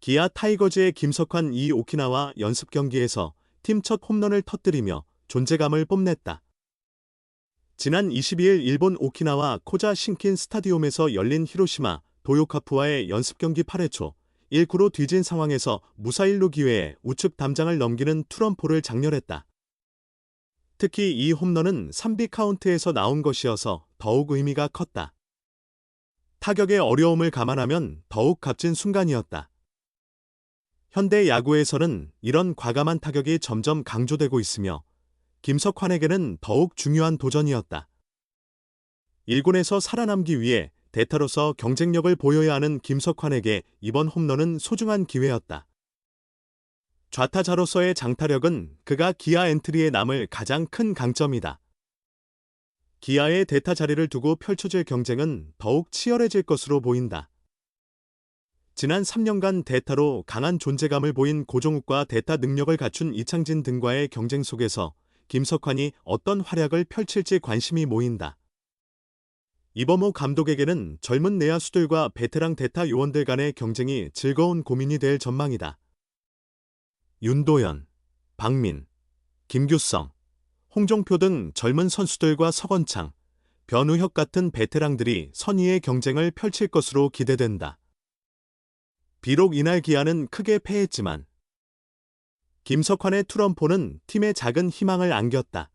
기아 타이거즈의 김석환 이 오키나와 연습 경기에서 팀 첫 홈런을 터뜨리며 존재감을 뽐냈다. 지난 22일 일본 오키나와 코자 신킨 스타디움에서 열린 히로시마 도요카프와의 연습 경기 8회 초 1구로 뒤진 상황에서 무사일루 기회에 우측 담장을 넘기는 투런포를 장렬했다. 특히 이 홈런은 3비 카운트에서 나온 것이어서 더욱 의미가 컸다. 타격의 어려움을 감안하면 더욱 값진 순간이었다. 현대 야구에서는 이런 과감한 타격이 점점 강조되고 있으며 김석환에게는 더욱 중요한 도전이었다. 1군에서 살아남기 위해 대타로서 경쟁력을 보여야 하는 김석환에게 이번 홈런은 소중한 기회였다. 좌타자로서의 장타력은 그가 기아 엔트리에 남을 가장 큰 강점이다. 기아의 대타 자리를 두고 펼쳐질 경쟁은 더욱 치열해질 것으로 보인다. 지난 3년간 대타로 강한 존재감을 보인 고종욱과 대타 능력을 갖춘 이창진 등과의 경쟁 속에서 김석환이 어떤 활약을 펼칠지 관심이 모인다. 이범호 감독에게는 젊은 내야수들과 베테랑 대타 요원들 간의 경쟁이 즐거운 고민이 될 전망이다. 윤도현, 박민, 김규성, 홍종표 등 젊은 선수들과 서건창, 변우혁 같은 베테랑들이 선의의 경쟁을 펼칠 것으로 기대된다. 비록 이날 기아는 크게 패했지만 김석환의 투런포는 팀에 작은 희망을 안겼다.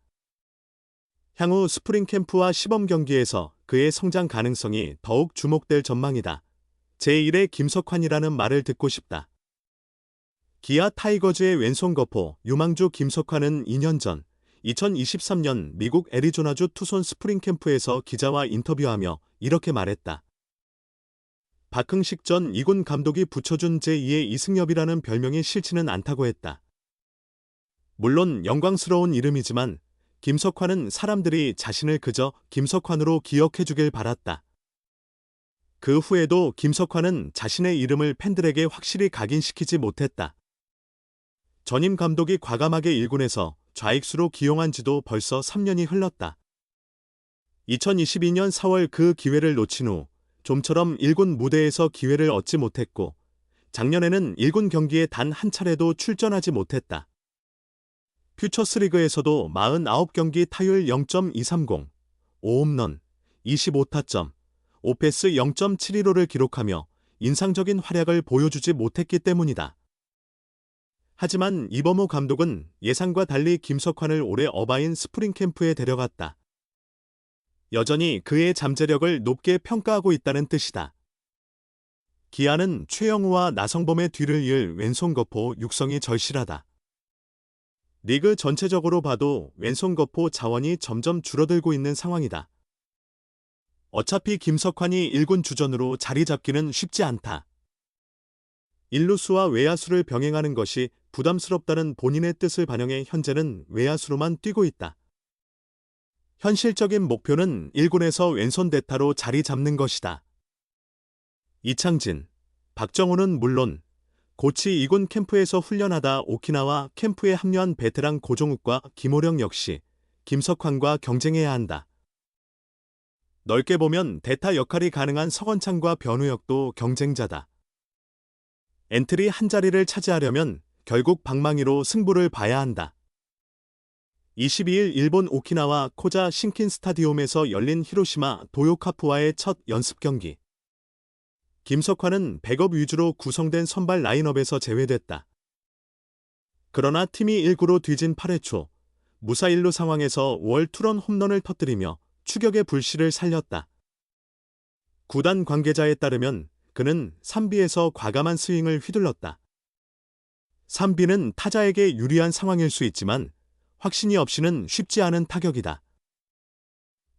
향후 스프링 캠프와 시범 경기에서 그의 성장 가능성이 더욱 주목될 전망이다. 제1의 김석환이라는 말을 듣고 싶다. 기아 타이거즈의 왼손 거포 유망주 김석환은 2년 전 2023년 미국 애리조나주 투손 스프링 캠프에서 기자와 인터뷰하며 이렇게 말했다. 박흥식 전 2군 감독이 붙여준 제2의 이승엽이라는 별명이 싫지는 않다고 했다. 물론 영광스러운 이름이지만 김석환은 사람들이 자신을 그저 김석환으로 기억해주길 바랐다. 그 후에도 김석환은 자신의 이름을 팬들에게 확실히 각인시키지 못했다. 전임 감독이 과감하게 1군에서 좌익수로 기용한 지도 벌써 3년이 흘렀다. 2022년 4월 그 기회를 놓친 후 좀처럼 1군 무대에서 기회를 얻지 못했고 작년에는 1군 경기에 단 한 차례도 출전하지 못했다. 퓨처스리그에서도 49경기 타율 0.230, 5홈런, 25타점, 5패스 0.715를 기록하며 인상적인 활약을 보여주지 못했기 때문이다. 하지만 이범호 감독은 예상과 달리 김석환을 올해 어바인 스프링 캠프에 데려갔다. 여전히 그의 잠재력을 높게 평가하고 있다는 뜻이다. 기아는 최영우와 나성범의 뒤를 이을 왼손 거포 육성이 절실하다. 리그 전체적으로 봐도 왼손 거포 자원이 점점 줄어들고 있는 상황이다. 어차피 김석환이 1군 주전으로 자리 잡기는 쉽지 않다. 1루수와 외야수를 병행하는 것이 부담스럽다는 본인의 뜻을 반영해 현재는 외야수로만 뛰고 있다. 현실적인 목표는 1군에서 왼손 대타로 자리 잡는 것이다. 이창진, 박정호는 물론 고치 2군 캠프에서 훈련하다 오키나와 캠프에 합류한 베테랑 고종욱과 김호령 역시 김석환과 경쟁해야 한다. 넓게 보면 대타 역할이 가능한 서건창과 변우혁도 경쟁자다. 엔트리 한 자리를 차지하려면 결국 방망이로 승부를 봐야 한다. 22일 일본 오키나와 코자 신킨 스타디움에서 열린 히로시마 도요카프와의 첫 연습 경기. 김석환은 백업 위주로 구성된 선발 라인업에서 제외됐다. 그러나 팀이 1구로 뒤진 8회 초 무사일루 상황에서 월 투런 홈런을 터뜨리며 추격의 불씨를 살렸다. 구단 관계자에 따르면 그는 3비에서 과감한 스윙을 휘둘렀다. 3비는 타자에게 유리한 상황일 수 있지만 확신이 없이는 쉽지 않은 타격이다.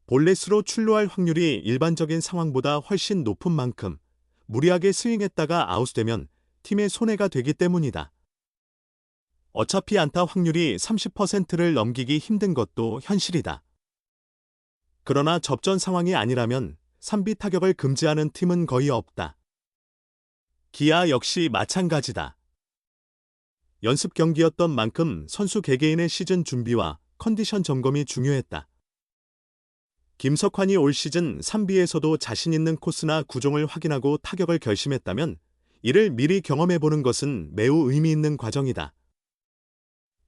볼넷으로 출루할 확률이 일반적인 상황보다 훨씬 높은 만큼 무리하게 스윙했다가 아웃되면 팀의 손해가 되기 때문이다. 어차피 안타 확률이 30%를 넘기기 힘든 것도 현실이다. 그러나 접전 상황이 아니라면 3비 타격을 금지하는 팀은 거의 없다. 기아 역시 마찬가지다. 연습 경기였던 만큼 선수 개개인의 시즌 준비와 컨디션 점검이 중요했다. 김석환이 올 시즌 3비에서도 자신 있는 코스나 구종을 확인하고 타격을 결심했다면 이를 미리 경험해보는 것은 매우 의미 있는 과정이다.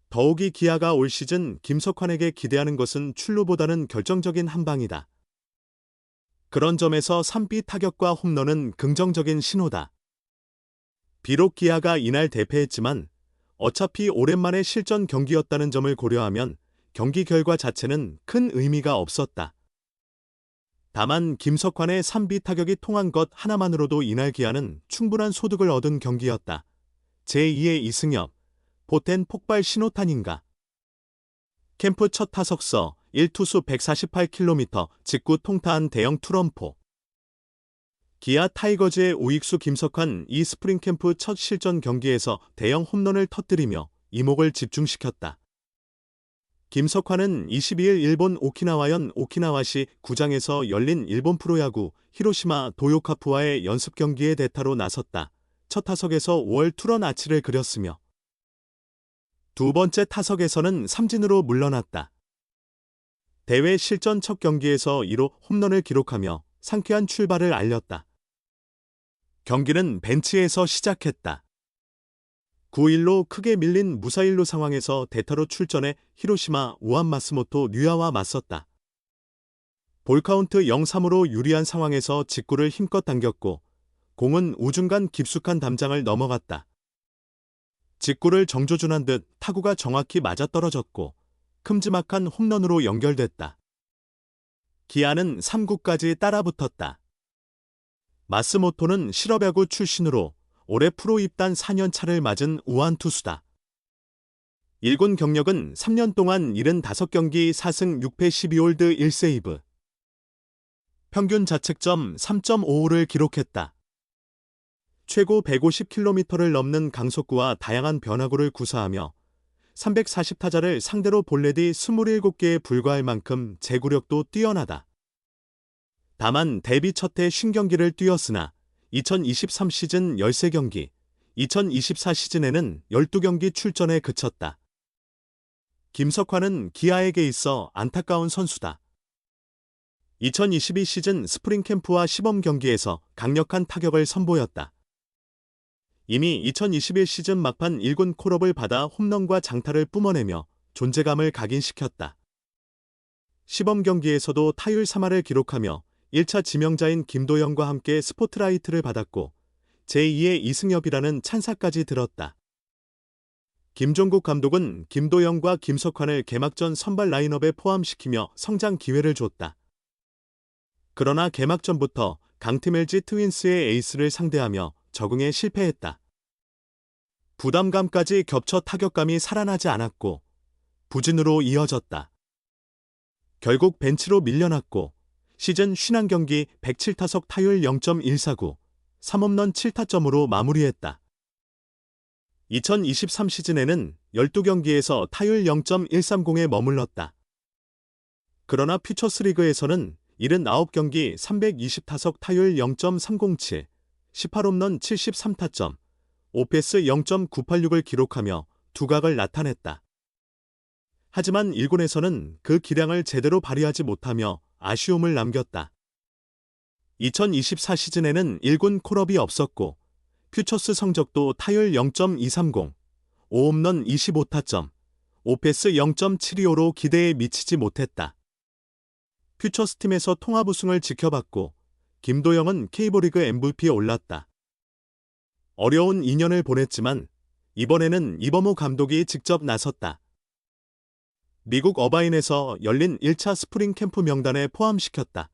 더욱이 기아가 올 시즌 김석환에게 기대하는 것은 출루보다는 결정적인 한 방이다. 그런 점에서 3비 타격과 홈런은 긍정적인 신호다. 비록 기아가 이날 대패했지만 어차피 오랜만에 실전 경기였다는 점을 고려하면 경기 결과 자체는 큰 의미가 없었다. 다만 김석환의 3비 타격이 통한 것 하나만으로도 이날 기아는 충분한 소득을 얻은 경기였다. 제2의 이승엽, 보텐 폭발 신호탄인가? 캠프 첫 타석서 1투수 148km 직구 통타한 대형 투런포. 기아 타이거즈의 우익수 김석환 이 스프링 캠프 첫 실전 경기에서 대형 홈런을 터뜨리며 이목을 집중시켰다. 김석환은 22일 일본 오키나와현 오키나와시 구장에서 열린 일본 프로야구 히로시마 도요카프와의 연습 경기에 대타로 나섰다. 첫 타석에서 5월 투런 아치를 그렸으며 두 번째 타석에서는 삼진으로 물러났다. 대회 실전 첫 경기에서 2호 홈런을 기록하며 상쾌한 출발을 알렸다. 경기는 벤치에서 시작했다. 9-1로 크게 밀린 무사일루 상황에서 대타로 출전해 히로시마 우한 마스모토 류야와 맞섰다. 볼카운트 0-3으로 유리한 상황에서 직구를 힘껏 당겼고 공은 우중간 깊숙한 담장을 넘어갔다. 직구를 정조준한 듯 타구가 정확히 맞아떨어졌고 큼지막한 홈런으로 연결됐다. 기아는 3구까지 따라붙었다. 마스모토는 실업야구 출신으로 올해 프로 입단 4년 차를 맞은 우한 투수다. 1군 경력은 3년 동안 75경기 4승 6패 12홀드 1세이브. 평균 자책점 3.55를 기록했다. 최고 150km를 넘는 강속구와 다양한 변화구를 구사하며 340타자를 상대로 볼넷이 27개에 불과할 만큼 제구력도 뛰어나다. 다만 데뷔 첫해 50경기를 뛰었으나 2023 시즌 13경기, 2024 시즌에는 12경기 출전에 그쳤다. 김석환은 기아에게 있어 안타까운 선수다. 2022 시즌 스프링 캠프와 시범 경기에서 강력한 타격을 선보였다. 이미 2021 시즌 막판 1군 콜업을 받아 홈런과 장타를 뿜어내며 존재감을 각인시켰다. 시범 경기에서도 타율 3할을 기록하며 1차 지명자인 김도영과 함께 스포트라이트를 받았고 제2의 이승엽이라는 찬사까지 들었다. 김종국 감독은 김도영과 김석환을 개막전 선발 라인업에 포함시키며 성장 기회를 줬다. 그러나 개막전부터 강팀 LG 트윈스의 에이스를 상대하며 적응에 실패했다. 부담감까지 겹쳐 타격감이 살아나지 않았고 부진으로 이어졌다. 결국 벤치로 밀려났고 시즌 51경기 107타석 타율 0.149, 3홈런 7타점으로 마무리했다. 2023 시즌에는 12경기에서 타율 0.130에 머물렀다. 그러나 퓨처스리그에서는 79경기 320타석 타율 0.307, 18홈런 73타점, 오페스 0.986을 기록하며 두각을 나타냈다. 하지만 1군에서는 그 기량을 제대로 발휘하지 못하며 아쉬움을 남겼다. 2024 시즌에는 1군 콜업이 없었고 퓨처스 성적도 타율 0.230, 5홈런 25타점, 오페스 0.725로 기대에 미치지 못했다. 퓨처스 팀에서 통합 우승을 지켜봤고 김도영은 K리그 MVP에 올랐다. 어려운 2년을 보냈지만 이번에는 이범호 감독이 직접 나섰다. 미국 어바인에서 열린 1차 스프링 캠프 명단에 포함시켰다.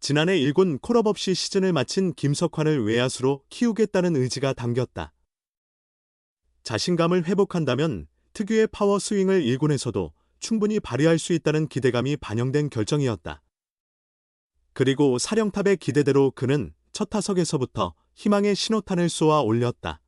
지난해 1군 콜업 없이 시즌을 마친 김석환을 외야수로 키우겠다는 의지가 담겼다. 자신감을 회복한다면 특유의 파워 스윙을 1군에서도 충분히 발휘할 수 있다는 기대감이 반영된 결정이었다. 그리고 사령탑의 기대대로 그는 첫 타석에서부터 희망의 신호탄을 쏘아 올렸다.